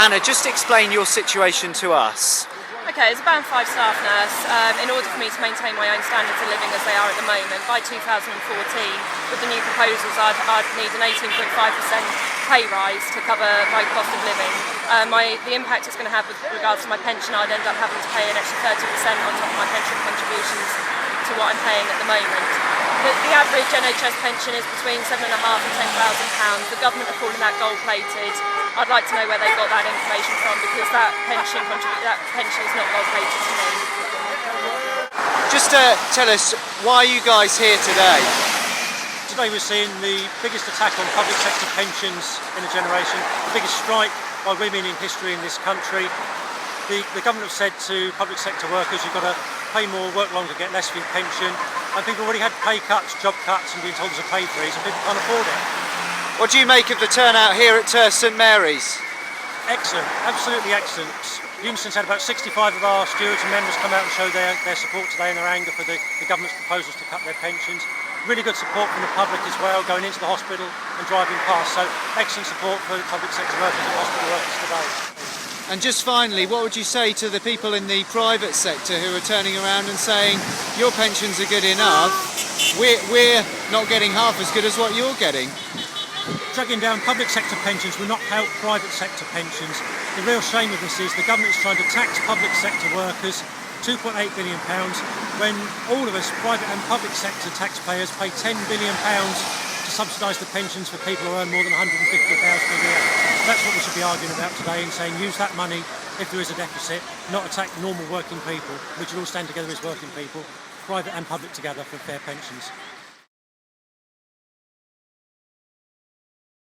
Anna, just explain your situation to us. Okay, as a Band 5 staff nurse, in order for me to maintain my own standards of living as they are at the moment, by 2014, with the new proposals, I'd need an 18.5% pay rise to cover my cost of living. The impact it's going to have with regards to my pension, I'd end up having to pay an extra 30% on top of my pension contributions to what I'm paying at the moment. The average NHS pension is between £7,500 and £10,000. The government are calling that gold-plated. I'd like to know where they got that information from, because that pension is not gold-plated to me. Just tell us, why are you guys here today? Today we're seeing the biggest attack on public sector pensions in a generation, the biggest strike by women in history in this country. The government have said to public sector workers, you've got to pay more, work longer, get less for your pension. And people already had pay cuts, job cuts, and being told there's a pay freeze, and people can't afford it. What do you make of the turnout here at St Mary's? Excellent, absolutely excellent. Unison's had about 65 of our stewards and members come out and show their support today and their anger for the government's proposals to cut their pensions. Really good support from the public as well, going into the hospital and driving past. So excellent support for the public sector workers and hospital workers today. And just finally, what would you say to the people in the private sector who are turning around and saying, your pensions are good enough, we're not getting half as good as what you're getting? Dragging down public sector pensions will not help private sector pensions. The real shame of this is the government is trying to tax public sector workers £2.8 billion when all of us, private and public sector taxpayers, pay £10 billion to subsidise the pensions for people who earn more than £150,000 a year. That's what we should be arguing about today, and saying use that money if there is a deficit, not attack normal working people. We should all stand together as working people, private and public together, for fair pensions.